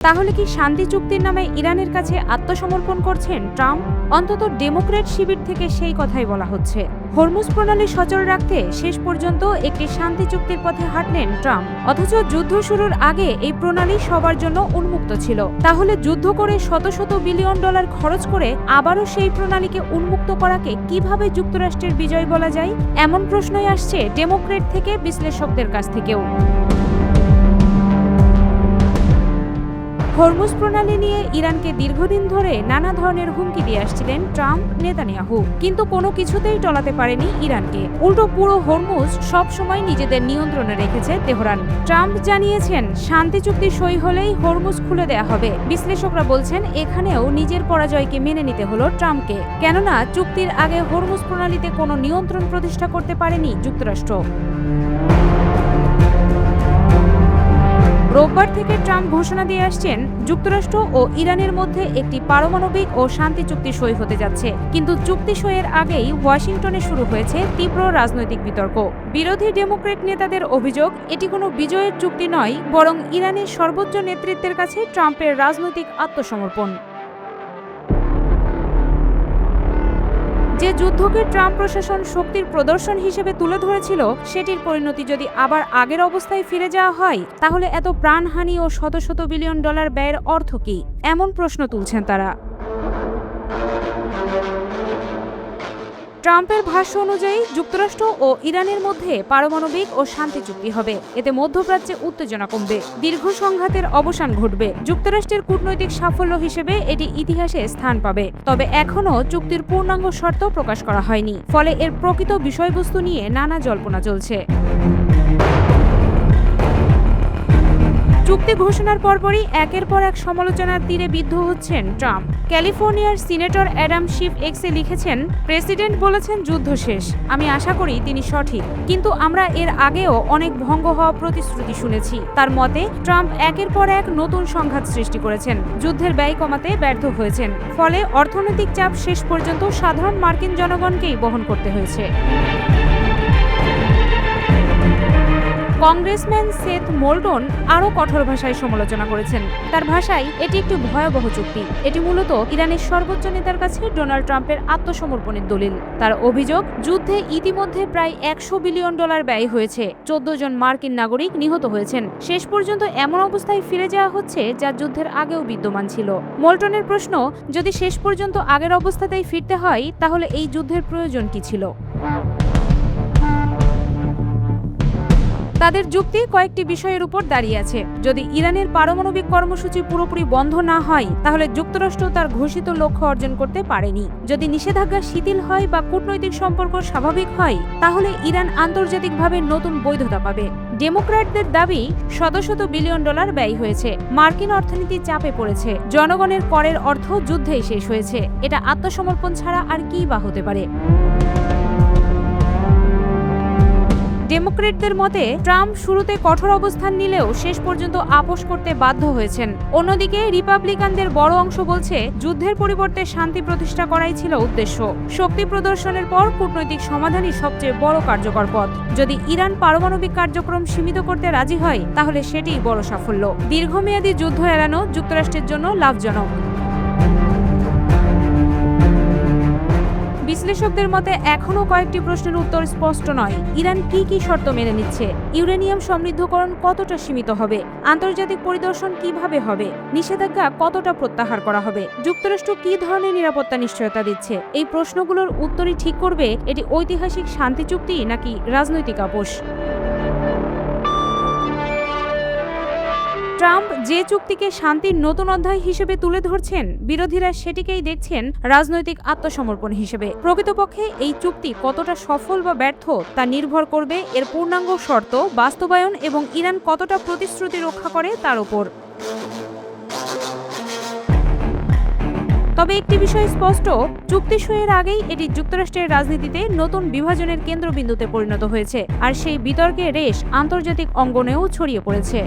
তাহলে কি শান্তি চুক্তির নামে ইরানের কাছে আত্মসমর্পণ করছেন ট্রাম্প? অন্তত ডেমোক্র্যাট শিবির থেকে সেই কথাই বলা হচ্ছে। হরমুজ প্রণালী সচল রাখতে শেষ পর্যন্ত একটি শান্তি চুক্তির পথে হাঁটলেন ট্রাম্প, অথচ যুদ্ধ শুরুর আগে এই প্রণালী সবার জন্য উন্মুক্ত ছিল। তাহলে যুদ্ধ করে শত শত বিলিয়ন ডলার খরচ করে আবারও সেই প্রণালীকে উন্মুক্ত করাকে কিভাবে যুক্তরাষ্ট্রের বিজয় বলা যায়? এমন প্রশ্নই আসছে ডেমোক্র্যাট থেকে বিশ্লেষকদের কাছ থেকেও। হরমুজ প্রণালী নিয়ে ইরানকে দীর্ঘদিন ধরে নানা ধরনের হুমকি দিয়ে আসছিলেন ট্রাম্প নেতানিয়াহু, কিন্তু কোনো কিছুতেই টলাতে পারেনি ইরানকে। উল্টো পুরো হরমুজ সবসময় নিজেদের নিয়ন্ত্রণে রেখেছে তেহরান। ট্রাম্প জানিয়েছেন শান্তি চুক্তি সই হলেই হরমুজ খুলে দেয়া হবে। বিশ্লেষকরা বলছেন এখানেও নিজের পরাজয়কে মেনে নিতে হলো ট্রাম্পকে, কেননা চুক্তির আগে হরমুজ প্রণালীতে কোনো নিয়ন্ত্রণ প্রতিষ্ঠা করতে পারেনি যুক্তরাষ্ট্র। রোববার থেকে ট্রাম্প ঘোষণা দিয়ে আসছেন যুক্তরাষ্ট্র ও ইরানের মধ্যে একটি পারমাণবিক ও শান্তি চুক্তি সই হতে যাচ্ছে। কিন্তু চুক্তি সইয়ের আগেই ওয়াশিংটনে শুরু হয়েছে তীব্র রাজনৈতিক বিতর্ক। বিরোধী ডেমোক্র্যাট নেতাদের অভিযোগ, এটি কোনো বিজয়ের চুক্তি নয়, বরং ইরানের সর্বোচ্চ নেতৃত্বের কাছে ট্রাম্পের রাজনৈতিক আত্মসমর্পণ। যে যুদ্ধকে ট্রাম্প প্রশাসন শক্তির প্রদর্শন হিসেবে তুলে ধরেছিল, সেটির পরিণতি যদি আবার আগের অবস্থায় ফিরে যাওয়া হয়, তাহলে এত প্রাণহানি ও শত শত বিলিয়ন ডলার ব্যয়ের অর্থ কী? এমন প্রশ্ন তুলছেন তারা। ট্রাম্পের ভাষ্য অনুযায়ী যুক্তরাষ্ট্র ও ইরানের মধ্যে পারমাণবিক ও শান্তি চুক্তি হবে। এতে মধ্যপ্রাচ্যে উত্তেজনা কমবে, দীর্ঘ সংঘাতের অবসান ঘটবে। যুক্তরাষ্ট্রের কূটনৈতিক সাফল্য হিসেবে এটি ইতিহাসে স্থান পাবে। তবে এখনও চুক্তির পূর্ণাঙ্গ শর্ত প্রকাশ করা হয়নি, ফলে এর প্রকৃত বিষয়বস্তু নিয়ে নানা জল্পনা চলছে। চুক্তি ঘোষণার পরপরই একের পর এক সমালোচনার তীরে বিদ্ধ হচ্ছেন ট্রাম্প। ক্যালিফোর্নিয়ার সিনেটর অ্যাডাম শিফ এক্সে লিখেছেন, প্রেসিডেন্ট বলেছেন যুদ্ধ শেষ। আমি আশা করি তিনি সঠিক, কিন্তু আমরা এর আগেও অনেক ভঙ্গ হওয়া প্রতিশ্রুতি শুনেছি। তার মতে ট্রাম্প একের পর এক নতুন সংঘাত সৃষ্টি করেছেন, যুদ্ধের ব্যয় কমাতে ব্যর্থ হয়েছেন, ফলে অর্থনৈতিক চাপ শেষ পর্যন্ত সাধারণ মার্কিন জনগণকেই বহন করতে হয়েছে। কংগ্রেসম্যান সেথ মোল্টন আরও কঠোর ভাষায় সমালোচনা করেছেন। তার ভাষায়, এটি একটি ভয়াবহ চুক্তি। এটি মূলত ইরানের সর্বোচ্চ নেতার কাছে ডোনাল্ড ট্রাম্পের আত্মসমর্পণের দলিল। তার অভিযোগ, যুদ্ধে ইতিমধ্যে প্রায় 100 বিলিয়ন ডলার ব্যয় হয়েছে, 14 জন মার্কিন নাগরিক নিহত হয়েছেন। শেষ পর্যন্ত এমন অবস্থায় ফিরে যাওয়া হচ্ছে যা যুদ্ধের আগেও বিদ্যমান ছিল। মোল্টনের প্রশ্ন, যদি শেষ পর্যন্ত আগের অবস্থাতেই ফিরতে হয়, তাহলে এই যুদ্ধের প্রয়োজন কি ছিল? তাদের যুক্তি কয়েকটি বিষয়ের উপর দাঁড়িয়ে আছে। যদি ইরানের পারমাণবিক কর্মসূচি পুরোপুরি বন্ধ না হয়, তাহলে যুক্তরাষ্ট্র তার ঘোষিত লক্ষ্য অর্জন করতে পারেনি। যদি নিষেধাজ্ঞা শিথিল হয় বা কূটনৈতিক সম্পর্ক স্বাভাবিক হয়, তাহলে ইরান আন্তর্জাতিকভাবে নতুন বৈধতা পাবে। ডেমোক্র্যাটদের দাবি, শত শত বিলিয়ন ডলার ব্যয় হয়েছে, মার্কিন অর্থনীতি চাপে পড়েছে, জনগণের করের অর্থ যুদ্ধেই শেষ হয়েছে। এটা আত্মসমর্পণ ছাড়া আর কী বা হতে পারে? ডেমোক্র্যাটদের মতে ট্রাম্প শুরুতে কঠোর অবস্থান নিলেও শেষ পর্যন্ত আপোষ করতে বাধ্য হয়েছেন। অন্যদিকে রিপাবলিকানদের বড় অংশ বলছে যুদ্ধের পরিবর্তে শান্তি প্রতিষ্ঠা করাই ছিল উদ্দেশ্য। শক্তি প্রদর্শনের পর কূটনৈতিক সমাধানই সবচেয়ে বড় কার্যকর পথ। যদি ইরান পারমাণবিক কার্যক্রম সীমিত করতে রাজি হয়, তাহলে সেটিই বড় সাফল্য। দীর্ঘমেয়াদী যুদ্ধ এড়ানো যুক্তরাষ্ট্রের জন্য লাভজনক। বিশ্লেষকদের মতে এখনও কয়েকটি প্রশ্নের উত্তর স্পষ্ট নয়। ইরান কি কি শর্ত মেনে নিচ্ছে? ইউরেনিয়াম সমৃদ্ধকরণ কতটা সীমিত হবে? আন্তর্জাতিক পরিদর্শন কিভাবে হবে? নিষেধাজ্ঞা কতটা প্রত্যাহার করা হবে? যুক্তরাষ্ট্র কি ধরনের নিরাপত্তা নিশ্চয়তা দিচ্ছে? এই প্রশ্নগুলোর উত্তরই ঠিক করবে এটি ঐতিহাসিক শান্তি চুক্তি নাকি রাজনৈতিক আপোষ। ট্রাম্প যে চুক্তিকে শান্তির নতুন অধ্যায় হিসেবে তুলে ধরছেন, বিরোধীরা সেটিকেই দেখছেন রাজনৈতিক আত্মসমর্পণ হিসেবে। প্রকৃতপক্ষে এই চুক্তি কতটা সফল বা ব্যর্থ তা নির্ভর করবে এর পূর্ণাঙ্গ শর্ত বাস্তবায়ন এবং ইরান কতটা প্রতিশ্রুতি রক্ষা করে তার উপর। তবে একটি বিষয় স্পষ্ট, চুক্তি সইয়ের আগেই এটি যুক্তরাষ্ট্রের রাজনীতিতে নতুন বিভাজনের কেন্দ্রবিন্দুতে পরিণত হয়েছে, আর সেই বিতর্কের রেশ আন্তর্জাতিক অঙ্গনেও ছড়িয়ে পড়েছে।